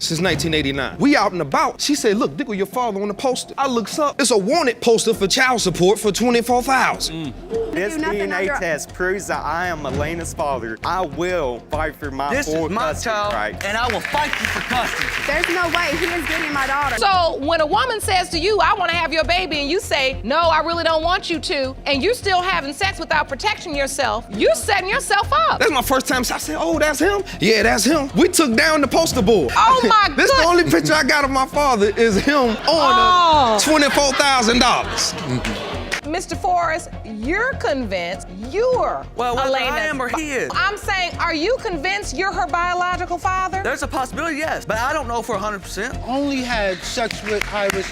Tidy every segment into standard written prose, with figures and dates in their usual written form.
since 1989. We out and about. She said, look, look with your father on the poster. I looks up. It's a wanted poster for child support for $24,000. This DNA test proves that I am Elena's father. I will fight for my full custody rights. And I will fight you for custody. There's no way he is getting my daughter. So when a woman says to you, I want to have your baby, and you say, no, I really don't want you to, and you're still having sex without protecting yourself, you're setting yourself up. That's my first time. I said, oh, that's him? Yeah, that's him. We took down the poster board. Oh my God. This the only picture I got of my father is him on $24,000. Mr. Forrest, you're convinced you're whether Elena's I am or he is. I'm saying, are you convinced you're her biological father? There's a possibility, yes, but I don't know for 100%. Only had sex with Iris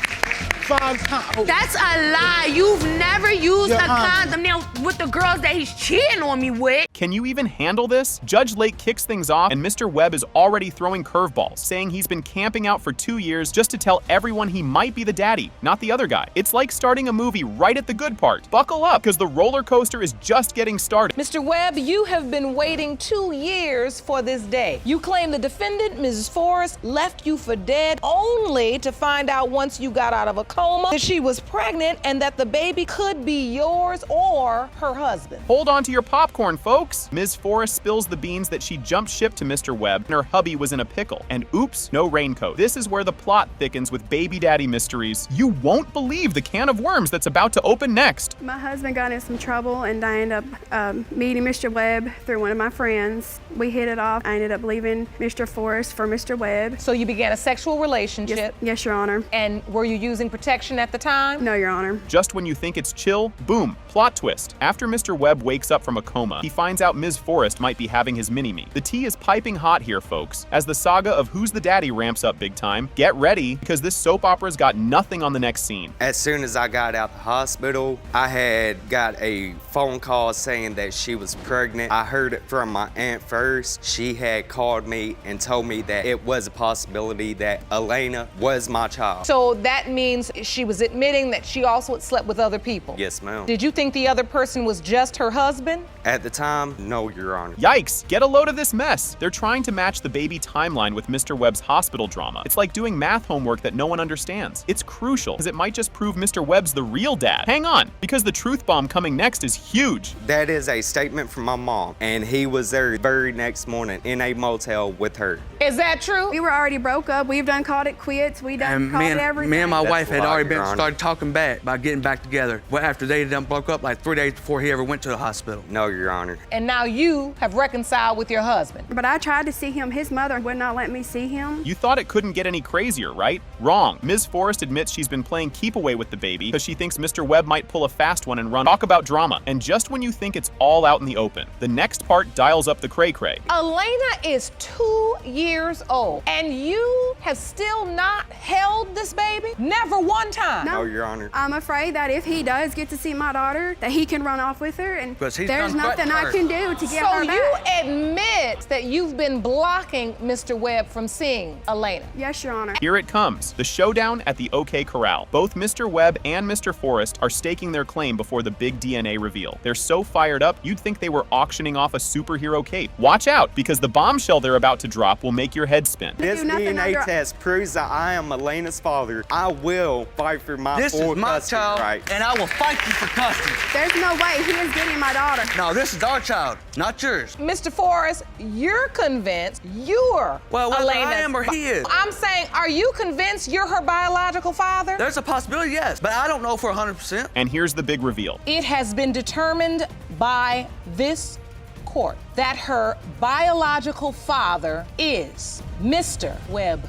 5 times. That's a lie. You've never used Your a Honor. condom now with the girls that he's cheating on me with. Can you even handle this? Judge Lake kicks things off, and Mr. Webb is already throwing curveballs, saying he's been camping out for 2 years just to tell everyone he might be the daddy, not the other guy. It's like starting a movie right at the good part. Buckle up, because the roller coaster is just getting started. Mr. Webb, you have been waiting 2 years for this day. You claim the defendant, Mrs. Forrest, left you for dead only to find out once you got out of a coma that she was pregnant and that the baby could be yours or her husband. Hold on to your popcorn, folks. Ms. Forrest spills the beans that she jumped ship to Mr. Webb and her hubby was in a pickle. And oops, no raincoat. This is where the plot thickens with baby daddy mysteries. You won't believe the can of worms that's about to open next. My husband got in some trouble and I ended up meeting Mr. Webb through one of my friends. We hit it off. I ended up leaving Mr. Forrest for Mr. Webb. So you began a sexual relationship? Yes, Your Honor. And were you using protection at the time? No, Your Honor. Just when you think it's chill, boom, plot twist. After Mr. Webb wakes up from a coma, he finds out Ms. Forrest might be having his mini-me. The tea is piping hot here, folks. As the saga of Who's the Daddy ramps up big time, get ready, because this soap opera's got nothing on the next scene. As soon as I got out the hospital, I had got a phone call saying that she was pregnant. I heard it from my aunt first. She had called me and told me that it was a possibility that Elena was my child. So that means she was admitting that she also had slept with other people? Yes, ma'am. Did you think the other person was just her husband? At the time, no, Your Honor. Yikes, get a load of this mess. They're trying to match the baby timeline with Mr. Webb's hospital drama. It's like doing math homework that no one understands. It's crucial, because it might just prove Mr. Webb's the real dad. Hang on, because the truth bomb coming next is huge. That is a statement from my mom, and he was there the very next morning in a motel with her. Is that true? We were already broke up. We've done called it quits. We done called it everything. Me and my wife had already Your Honor. started talking back about getting back together. Well, after they done broke up like 3 days before he ever went to the hospital. No, Your Honor. And now you have reconciled with your husband. But I tried to see him. His mother would not let me see him. You thought it couldn't get any crazier, right? Wrong. Ms. Forrest admits she's been playing keep away with the baby because she thinks Mr. Webb might pull a fast one and run. Talk about drama. And just when you think it's all out in the open, the next part dials up the cray-cray. Elena is 2 years old, and you have still not held this baby? Never one time? No, Your Honor. I'm afraid that if he does get to see my daughter, that he can run off with her, and Because he's there's done nothing I threatened can do to get So her you back. admit that you've been blocking Mr. Webb from seeing Elena? Yes, Your Honor. Here it comes, the showdown at the OK Corral. Both Mr. Webb and Mr. Forrest are staking their claim before the big DNA reveal. They're so fired up, you'd think they were auctioning off a superhero cape. Watch out, because the bombshell they're about to drop will make your head spin. This Do nothing DNA under- test proves that I am Elena's father. I will fight for my This full is my custody child, rights. and I will fight you for custody. There's no way he is getting my daughter. No, this is our child, not yours. Mr. Forrest, you're convinced you're Well, whether Elena's I am or he is. I'm saying, are you convinced you're her biological father? There's a possibility, yes, but I don't know for 100%. And here's the big reveal. It has been determined by this court that her biological father is Mr. Webb.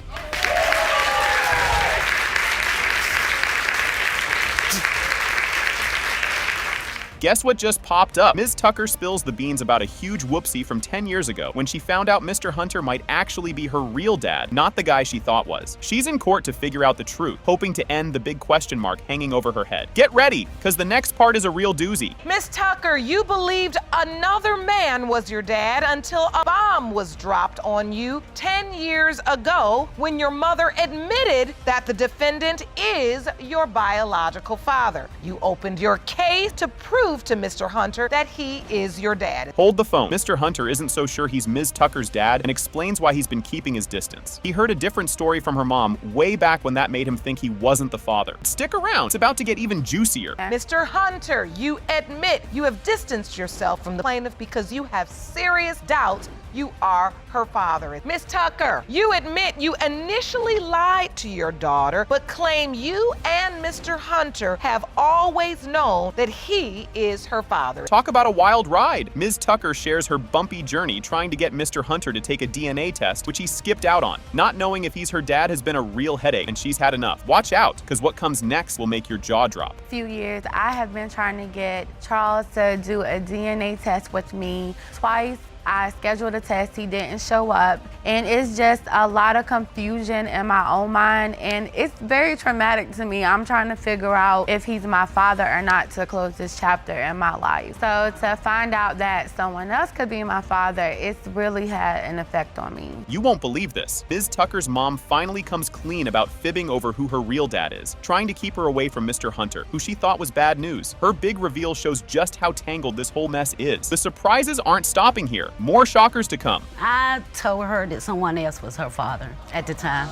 Guess what just popped up? Ms. Tucker spills the beans about a huge whoopsie from 10 years ago when she found out Mr. Hunter might actually be her real dad, not the guy she thought was. She's in court to figure out the truth, hoping to end the big question mark hanging over her head. Get ready, because the next part is a real doozy. Miss Tucker, you believed another man was your dad until a bomb was dropped on you 10 years ago when your mother admitted that the defendant is your biological father. You opened your case to prove prove to Mr. Hunter that he is your dad. Hold the phone. Mr. Hunter isn't so sure he's Ms. Tucker's dad and explains why he's been keeping his distance. He heard a different story from her mom way back when that made him think he wasn't the father. Stick around, it's about to get even juicier. Mr. Hunter, you admit you have distanced yourself from the plaintiff because you have serious doubts you are her father. Miss Tucker, you admit you initially lied to your daughter, but claim you and Mr. Hunter have always known that he is her father. Talk about a wild ride. Ms. Tucker shares her bumpy journey trying to get Mr. Hunter to take a DNA test, which he skipped out on. Not knowing if he's her dad has been a real headache, and she's had enough. Watch out, because what comes next will make your jaw drop. A few years, I have been trying to get Charles to do a DNA test with me twice. I scheduled a test, he didn't show up, and it's just a lot of confusion in my own mind, and it's very traumatic to me. I'm trying to figure out if he's my father or not to close this chapter in my life. So to find out that someone else could be my father, it's really had an effect on me. You won't believe this. Ms. Tucker's mom finally comes clean about fibbing over who her real dad is, trying to keep her away from Mr. Hunter, who she thought was bad news. Her big reveal shows just how tangled this whole mess is. The surprises aren't stopping here. More shockers to come. I told her that someone else was her father at the time.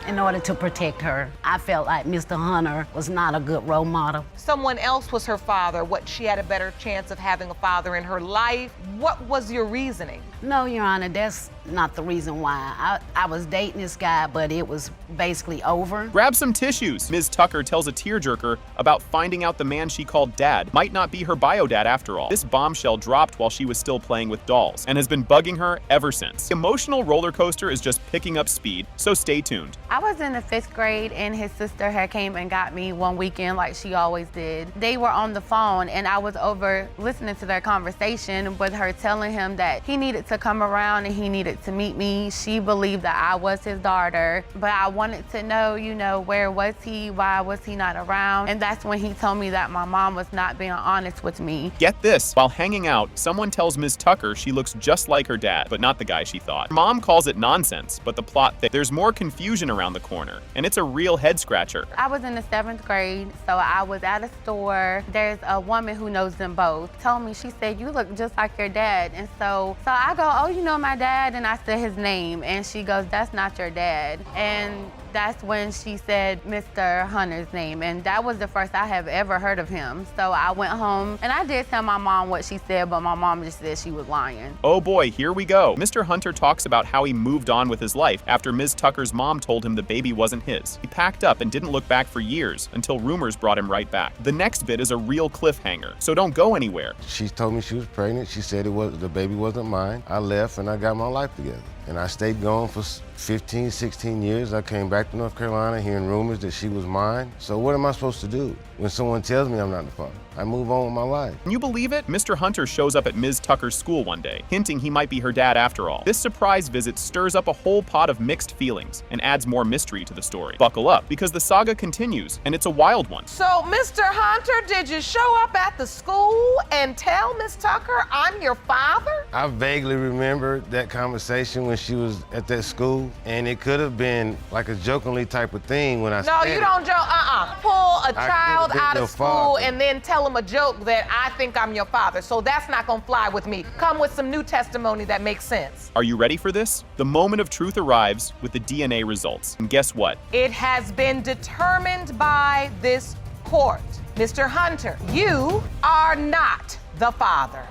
In order to protect her, I felt like Mr. Hunter was not a good role model. Someone else was her father. What, she had a better chance of having a father in her life? What was your reasoning? No, Your Honor, that's not the reason why. I was dating this guy, but it was basically over. Grab some tissues. Ms. Tucker tells a tearjerker about finding out the man she called dad might not be her bio dad after all. This bombshell dropped while she was still playing with dolls and has been bugging her ever since. The emotional roller coaster is just picking up speed, so stay tuned. I was in the 5th grade and his sister had came and got me one weekend like she always did. They were on the phone and I was over listening to their conversation with her telling him that he needed to come around and he needed to meet me. She believed that I was his daughter, but I wanted to know, where was he? Why was he not around? And that's when he told me that my mom was not being honest with me. Get this, while hanging out, someone tells Ms. Tucker she looks just like her dad, but not the guy she thought. Her mom calls it nonsense, but the plot thick. There's more confusion around the corner, and it's a real head scratcher. I was in the 7th grade, so I was at a store. There's a woman who knows them both. Told me, she said, you look just like your dad. And so I go, oh, you know my dad? And I said his name, and she goes, that's not your dad. And that's when she said Mr. Hunter's name, and that was the first I have ever heard of him. So I went home, and I did tell my mom what she said, but my mom just said she was lying. Oh boy, here we go. Mr. Hunter talks about how he moved on with his life after Ms. Tucker's mom told him the baby wasn't his. He packed up and didn't look back for years until rumors brought him right back. The next bit is a real cliffhanger, so don't go anywhere. She told me she was pregnant. She said the baby wasn't mine. I left and I got my life together. And I stayed gone for 15, 16 years. I came back to North Carolina hearing rumors that she was mine. So what am I supposed to do when someone tells me I'm not the father? I move on with my life. Can you believe it? Mr. Hunter shows up at Ms. Tucker's school one day, hinting he might be her dad after all. This surprise visit stirs up a whole pot of mixed feelings and adds more mystery to the story. Buckle up, because the saga continues, and it's a wild one. So, Mr. Hunter, did you show up at the school and tell Miss Tucker I'm your father? I vaguely remember that conversation when she was at that school, and it could have been like a jokingly type of thing when I said No, you don't joke. Pull a child out of school father. and then tell him a joke that I think I'm your father. So that's not gonna fly with me. Come with some new testimony that makes sense. Are you ready for this? The moment of truth arrives with the DNA results. And guess what? It has been determined by this court. Mr. Hunter, you are not the father.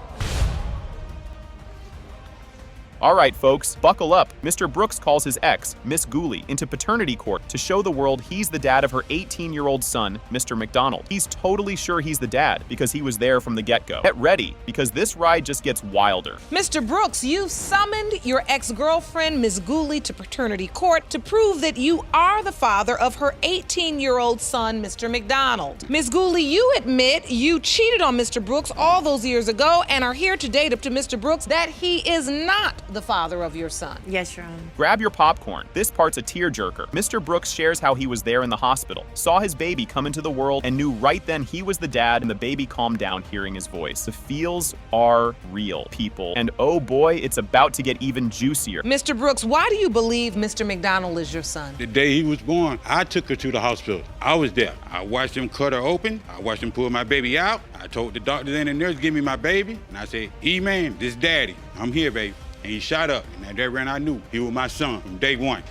All right, folks, buckle up. Mr. Brooks calls his ex, Miss Gooley, into paternity court to show the world he's the dad of her 18-year-old son, Mr. McDonald. He's totally sure he's the dad because he was there from the get-go. Get ready, because this ride just gets wilder. Mr. Brooks, you've summoned your ex-girlfriend, Ms. Gooley, to paternity court to prove that you are the father of her 18-year-old son, Mr. McDonald. Ms. Gooley, you admit you cheated on Mr. Brooks all those years ago and are here today to Mr. Brooks that he is not the father of your son? Yes, Your Honor. Grab your popcorn. This part's a tearjerker. Mr. Brooks shares how he was there in the hospital, saw his baby come into the world, and knew right then he was the dad, and the baby calmed down hearing his voice. The feels are real, people. And oh boy, it's about to get even juicier. Mr. Brooks, why do you believe Mr. McDonald is your son? The day he was born, I took her to the hospital. I was there. I watched him cut her open. I watched him pull my baby out. I told the doctors and the nurse, give me my baby. And I said, E-man, this daddy. I'm here, baby. And he shot up. And at that run, I knew he was my son from day one.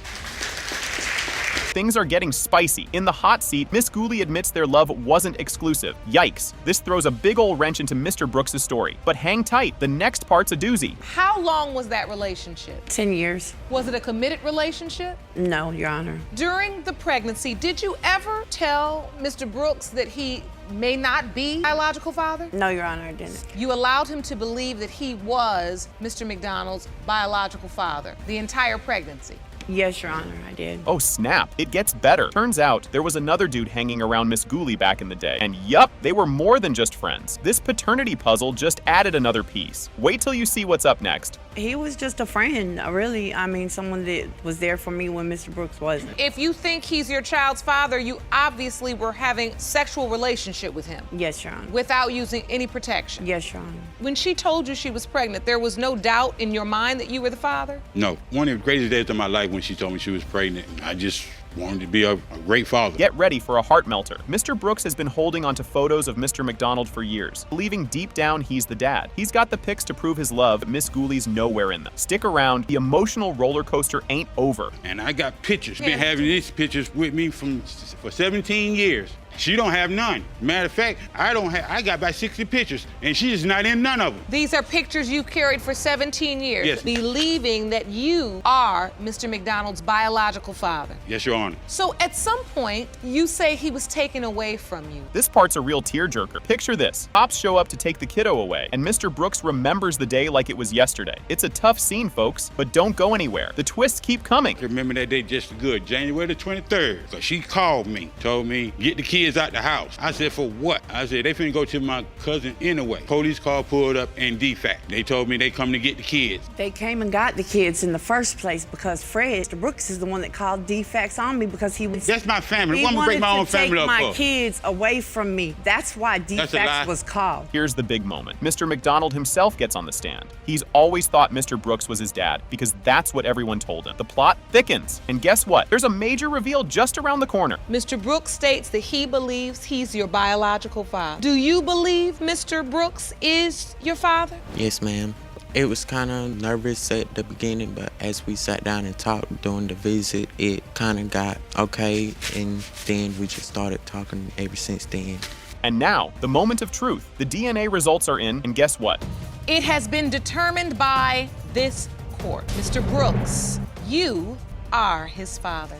Things are getting spicy. In the hot seat, Miss Gooley admits their love wasn't exclusive. Yikes. This throws a big ol' wrench into Mr. Brooks' story. But hang tight, the next part's a doozy. How long was that relationship? 10 years. Was it a committed relationship? No, Your Honor. During the pregnancy, did you ever tell Mr. Brooks that he may not be biological father? No, Your Honor, I didn't. You allowed him to believe that he was Mr. McDonald's biological father the entire pregnancy? Yes, Your Honor, I did. Oh snap, it gets better. Turns out, there was another dude hanging around Miss Gooley back in the day. And yup, they were more than just friends. This paternity puzzle just added another piece. Wait till you see what's up next. He was just a friend, really. I mean, someone that was there for me when Mr. Brooks wasn't. If you think he's your child's father, you obviously were having sexual relationship with him. Yes, Your Honor. Without using any protection. Yes, Your Honor. When she told you she was pregnant, there was no doubt in your mind that you were the father? No. One of the greatest days of my life when she told me she was pregnant. I just wanted to be a great father. Get ready for a heart melter. Mr. Brooks has been holding onto photos of Mr. McDonald for years, believing deep down he's the dad. He's got the pics to prove his love, but Miss Gooley's nowhere in them. Stick around, the emotional roller coaster ain't over. And I got pictures. Been having these pictures with me for 17 years. She don't have none. Matter of fact, I got about 60 pictures, and she's not in none of them. These are pictures you've carried for 17 years, yes, believing that you are Mr. McDonald's biological father. Yes, Your Honor. So at some point, you say he was taken away from you. This part's a real tearjerker. Picture this. Cops show up to take the kiddo away, and Mr. Brooks remembers the day like it was yesterday. It's a tough scene, folks, but don't go anywhere. The twists keep coming. I remember that day just good, January the 23rd. So she called me, told me, get the kids out the house. I said, for what? I said, they finna go to my cousin anyway. Police car pulled up and defact. They told me they come to get the kids. They came and got the kids in the first place because Fred, Mr. Brooks, is the one that called defacts on me because he was... That's my family. He Why am I break my own family up for? He wanted to take my for? kids away from me. That's why defacts was called. Here's the big moment. Mr. McDonald himself gets on the stand. He's always thought Mr. Brooks was his dad because that's what everyone told him. The plot thickens. And guess what? There's a major reveal just around the corner. Mr. Brooks states that he believes he's your biological father. Do you believe Mr. Brooks is your father? Yes, ma'am. It was kind of nervous at the beginning, but as we sat down and talked during the visit, it kind of got okay, and then we just started talking ever since then. And now, the moment of truth. The DNA results are in, and guess what? It has been determined by this court. Mr. Brooks, you are his father.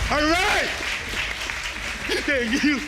All right! Thank you.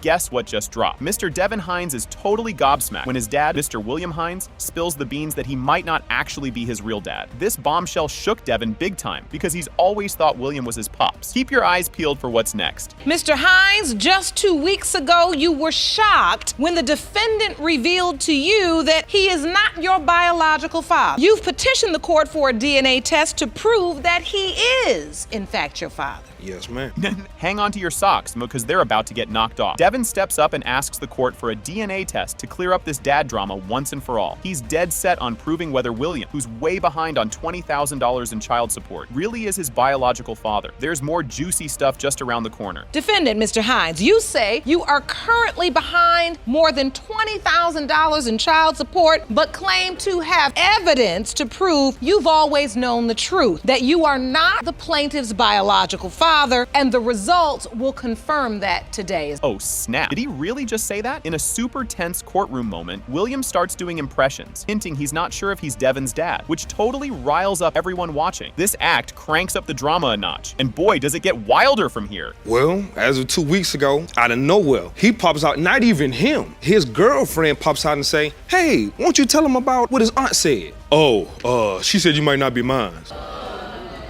Guess what just dropped? Mr. Devin Hines is totally gobsmacked when his dad, Mr. William Hines, spills the beans that he might not actually be his real dad. This bombshell shook Devin big time because he's always thought William was his pops. Keep your eyes peeled for what's next. Mr. Hines, just 2 weeks ago, you were shocked when the defendant revealed to you that he is not your biological father. You've petitioned the court for a DNA test to prove that he is, in fact, your father. Yes, ma'am. Hang on to your socks because they're about to get knocked off. Devin steps up and asks the court for a DNA test to clear up this dad drama once and for all. He's dead set on proving whether William, who's way behind on $20,000 in child support, really is his biological father. There's more juicy stuff just around the corner. Defendant, Mr. Hines, you say you are currently behind more than $20,000 in child support, but claim to have evidence to prove you've always known the truth, that you are not the plaintiff's biological father, and the results will confirm that today. Oh, snap. Did he really just say that? In a super tense courtroom moment, William starts doing impressions, hinting he's not sure if he's Devin's dad, which totally riles up everyone watching. This act cranks up the drama a notch, and boy, does it get wilder from here. Well, as of 2 weeks ago, out of nowhere, he pops out, not even him. His girlfriend pops out and say, hey, won't you tell him about what his aunt said? Oh, she said you might not be mine.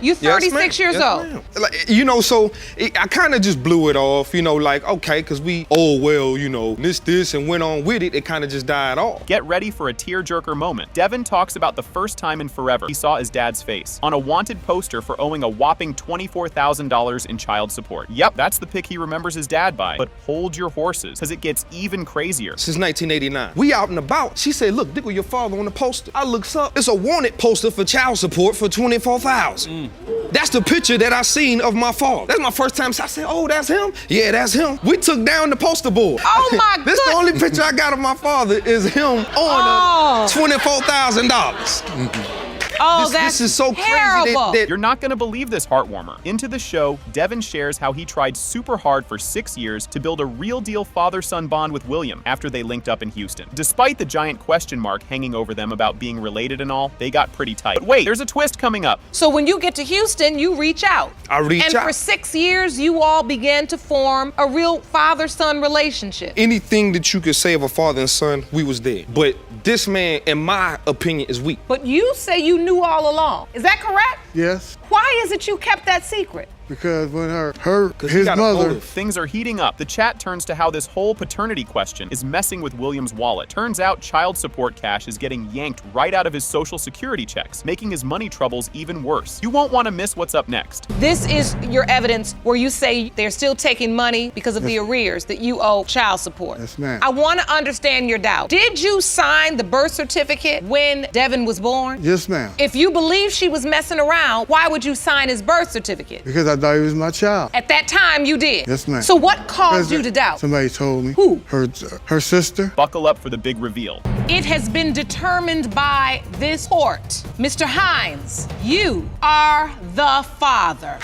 You Yes, 36 ma'am. years Yes, old. ma'am. Like, you know, so I kind of just blew it off, you know, like, okay, because well, you know, this, and went on with it. It kind of just died off. Get ready for a tearjerker moment. Devin talks about the first time in forever he saw his dad's face on a wanted poster for owing a whopping $24,000 in child support. Yep, that's the pic he remembers his dad by. But hold your horses, because it gets even crazier. Since 1989. We out and about. She said, look, look at your father on the poster. I looks up. It's a wanted poster for child support for $24,000. That's the picture that I seen of my father. That's my first time. So I said, oh, that's him? Yeah, that's him. We took down the poster board. Oh my This the only picture I got of my father is him on $24,000. Oh, this is so terrible. crazy that You're not gonna believe this heartwarmer. Into the show, Devin shares how he tried super hard for 6 years to build a real deal father-son bond with William after they linked up in Houston. Despite the giant question mark hanging over them about being related and all, they got pretty tight. But wait, there's a twist coming up. So when you get to Houston, you reach out. I reach and out. for 6 years, you all began to form a real father-son relationship. anything that you could say of a father and son, we was there. But this man, in my opinion, is weak. But you say you knew all along. Is that correct? Yes, Why is it you kept that secret? because when he his got a mother, motive. Things are heating up. The chat turns to how this whole paternity question is messing with William's wallet. Turns out child support cash is getting yanked right out of his social security checks, making his money troubles even worse. You won't want to miss what's up next. This is your evidence where you say they're still taking money because of the arrears that you owe child support. Yes, ma'am. I want to understand your doubt. Did you sign the birth certificate when Devin was born? yes, ma'am, If you believe she was messing around, why would you sign his birth certificate? because I thought he was my child. At that time, you did. Yes, ma'am. So what caused you to doubt? Somebody told me. Who? Her sister. Buckle up for the big reveal. It has been determined by this court. Mr. Hines, you are the father.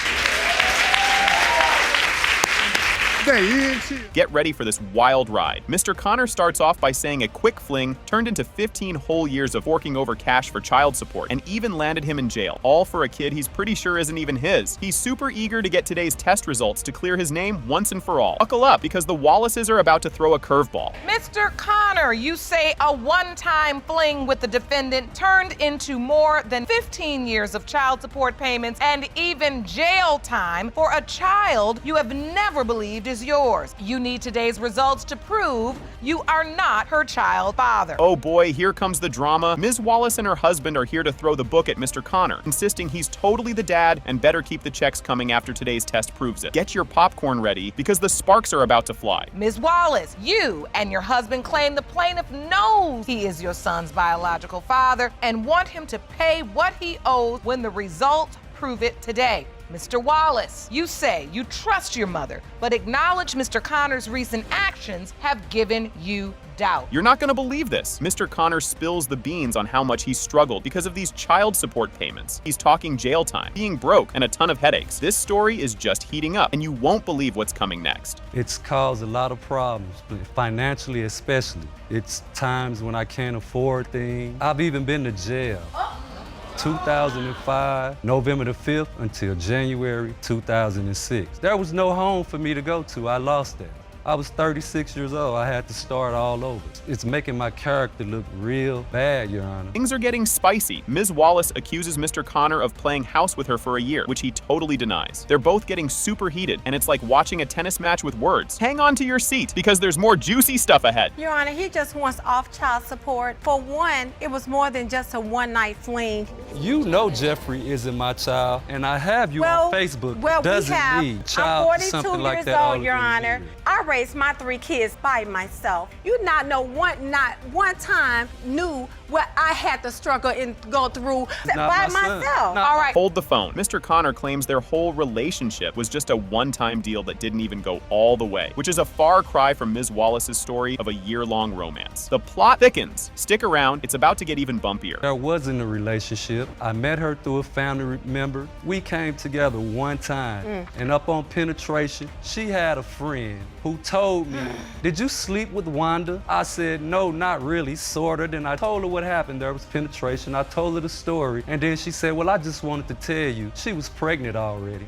Dang, you didn't see it. Get ready for this wild ride. Mr. Connor starts off by saying a quick fling turned into 15 whole years of forking over cash for child support and even landed him in jail, all for a kid he's pretty sure isn't even his. He's super eager to get today's test results to clear his name once and for all. Buckle up, because the Wallaces are about to throw a curveball. Mr. Connor, you say a one-time fling with the defendant turned into more than 15 years of child support payments and even jail time for a child you have never believed is yours. You need today's results to prove you are not her child father. Oh boy, here comes the drama. Ms. Wallace and her husband are here to throw the book at Mr. Connor, insisting he's totally the dad and better keep the checks coming after today's test proves it. Get your popcorn ready, because the sparks are about to fly. Ms. Wallace, you and your husband claim the plaintiff knows he is your son's biological father and want him to pay what he owes when the results prove it today. Mr. Wallace, you say you trust your mother, but acknowledge Mr. Connor's recent actions have given you doubt. You're not gonna believe this. Mr. Connor spills the beans on how much he struggled because of these child support payments. He's talking jail time, being broke, and a ton of headaches. This story is just heating up, and you won't believe what's coming next. It's caused a lot of problems, financially especially. It's times when I can't afford things. I've even been to jail. 2005, November the 5th until January 2006. There was no home for me to go to. I lost that. I was 36 years old. I had to start all over. It's making my character look real bad, Your Honor. Things are getting spicy. Ms. Wallace accuses Mr. Connor of playing house with her for a year, which he totally denies. They're both getting super heated, and it's like watching a tennis match with words. Hang on to your seat, because there's more juicy stuff ahead. Your Honor, he just wants off child support. For one, it was more than just a one-night fling. You know Jeffrey isn't my child, and I have you on Facebook. Well, Doesn't we have. need child I'm 42 something like years that all old, Your over the Honor. years. I raised my 3 kids by myself. You not one time knew what I had to struggle and go through by myself. All right. Hold the phone. Mr. Connor claims their whole relationship was just a one-time deal that didn't even go all the way, which is a far cry from Ms. Wallace's story of a year-long romance. The plot thickens. Stick around. It's about to get even bumpier. There wasn't a relationship. I met her through a family member. We came together one time, and up on penetration, she had a friend who told me, "Did you sleep with Wanda?" I said, "No, not really, sorta." Then I told her what happened. There was penetration. I told her the story, and then she said, "Well, I just wanted to tell you, she was pregnant already."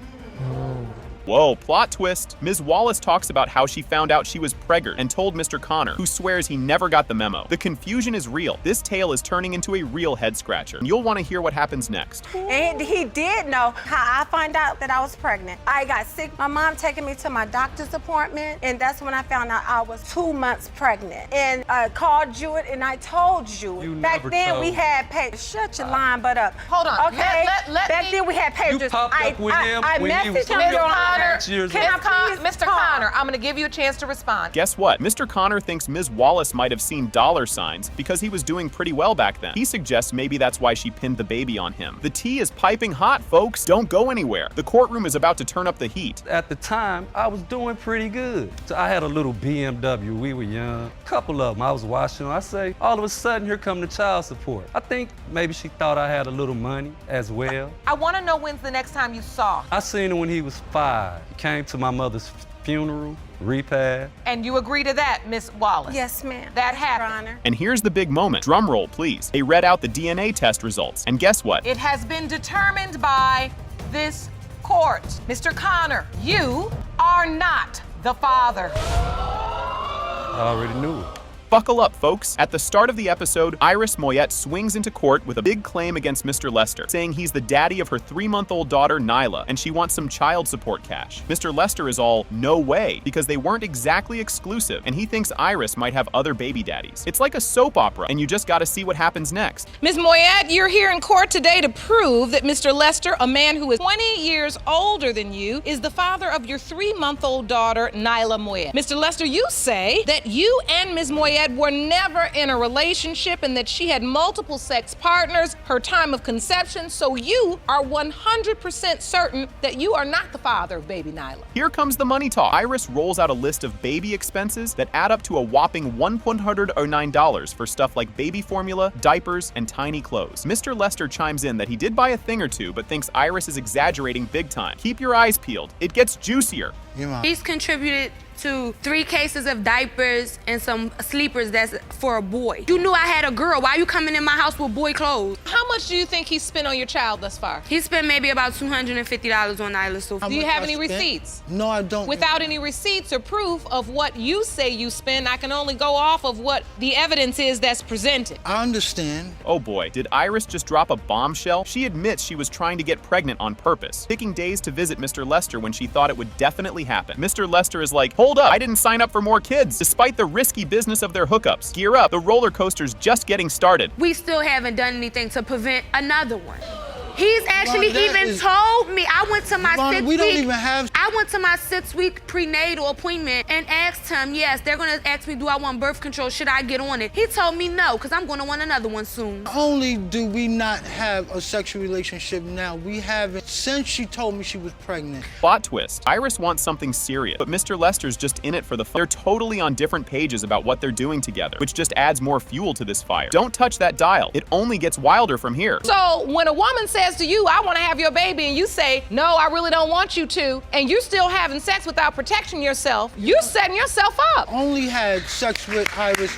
Whoa, plot twist. Ms. Wallace talks about how she found out she was pregnant and told Mr. Connor, who swears he never got the memo. The confusion is real. This tale is turning into a real head scratcher. You'll want to hear what happens next. And he did know how I found out that I was pregnant. I got sick. My mom taking me to my doctor's appointment, and that's when I found out I was 2 months pregnant. And I called you and I told you. Back then we had pages. Shut your lying butt up. Hold on. Okay. Let Back me, then we had pages. You popped up with him I when he was messaged him. Mr. Connor, I'm going to give you a chance to respond. Guess what? Mr. Connor thinks Ms. Wallace might have seen dollar signs because he was doing pretty well back then. He suggests maybe that's why she pinned the baby on him. The tea is piping hot, folks. Don't go anywhere. The courtroom is about to turn up the heat. At the time, I was doing pretty good. So I had a little BMW. We were young. Couple of them. I was watching them. I say, all of a sudden, here come the child support. I think maybe she thought I had a little money as well. I want to know when's the next time you saw. I seen him when he was 5. He came to my mother's funeral, repast. And you agree to that, Miss Wallace? Yes, ma'am. That happened. And here's the big moment. Drum roll, please. They read out the DNA test results. And guess what? It has been determined by this court. Mr. Connor, you are not the father. I already knew it. Buckle up, folks. At the start of the episode, Iris Moyet swings into court with a big claim against Mr. Lester, saying he's the daddy of her 3-month-old daughter, Nyla, and she wants some child support cash. Mr. Lester is all, no way, because they weren't exactly exclusive, and he thinks Iris might have other baby daddies. It's like a soap opera, and you just gotta see what happens next. Ms. Moyet, you're here in court today to prove that Mr. Lester, a man who is 20 years older than you, is the father of your 3-month-old daughter, Nyla Moyet. Mr. Lester, you say that you and Ms. Moyet were never in a relationship and that she had multiple sex partners, her time of conception, so you are 100% certain that you are not the father of baby Nyla. Here comes the money talk. Iris rolls out a list of baby expenses that add up to a whopping $109 for stuff like baby formula, diapers, and tiny clothes. Mr. Lester chimes in that he did buy a thing or two, but thinks Iris is exaggerating big time. Keep your eyes peeled. It gets juicier. He's contributed to 3 cases of diapers and some sleepers that's for a boy. You knew I had a girl. Why you coming in my house with boy clothes? How much do you think he spent on your child thus far? He spent maybe about $250 on Nyla so far. Do you have any receipts? No, I don't. Without any receipts or proof of what you say you spend, I can only go off of what the evidence is that's presented. I understand. Oh boy, did Iris just drop a bombshell? She admits she was trying to get pregnant on purpose, picking days to visit Mr. Lester when she thought it would definitely happen. Mr. Lester is like, hold up, I didn't sign up for more kids, despite the risky business of their hookups. Gear up, the roller coaster's just getting started. We still haven't done anything to prevent another one. He's actually told me. I went to my 6-week prenatal appointment and asked him, yes, they're gonna ask me, do I want birth control? Should I get on it? He told me no, because I'm gonna want another one soon. Not only do we not have a sexual relationship now, we haven't since she told me she was pregnant. Plot twist. Iris wants something serious, but Mr. Lester's just in it for the fun. They're totally on different pages about what they're doing together, which just adds more fuel to this fire. Don't touch that dial. It only gets wilder from here. So when a woman says to you, I want to have your baby, and you say, no, I really don't want you to, and you're still having sex without protecting yourself, you're setting yourself up. Only had sex with Iris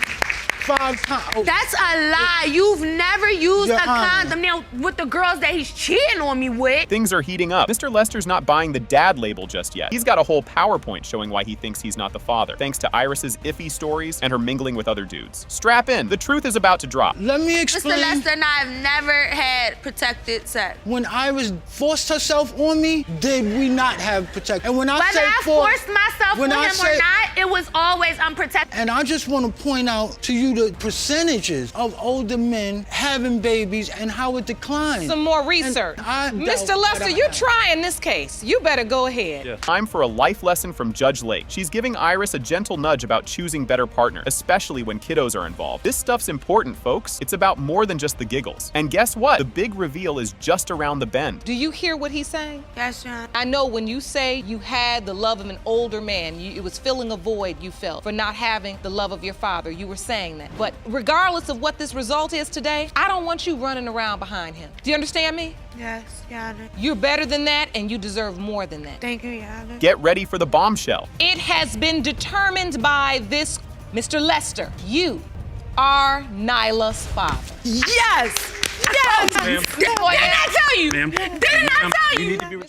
5 times. That's a lie. You've never used a condom. Now, with the girls that he's cheating on me with. Things are heating up. Mr. Lester's not buying the dad label just yet. He's got a whole PowerPoint showing why he thinks he's not the father, thanks to Iris's iffy stories and her mingling with other dudes. Strap in. The truth is about to drop. Let me explain. Mr. Lester and I have never had protected sex. When Iris forced herself on me, did we not have protection? And when I Whether say I forced myself on him or not, it was always unprotected. And I just want to point out to you the percentages of older men having babies and how it declines. Some more research. Mr. Lester, you're trying this case. You better go ahead. Yeah. Time for a life lesson from Judge Lake. She's giving Iris a gentle nudge about choosing better partners, especially when kiddos are involved. This stuff's important, folks. It's about more than just the giggles. And guess what? The big reveal is just around the bend. Do you hear what he's saying? Yes, John. I know when you say you had the love of an older man, it was filling a void you felt for not having the love of your father. You were saying that. But regardless of what this result is today, I don't want you running around behind him. Do you understand me? Yes, Yana. You're better than that, and you deserve more than that. Thank you, Yana. Get ready for the bombshell. It has been determined by this, Mr. Lester, you are Nyla's father. Yes! Yes! Didn't I tell you? Ma'am. Didn't I tell you?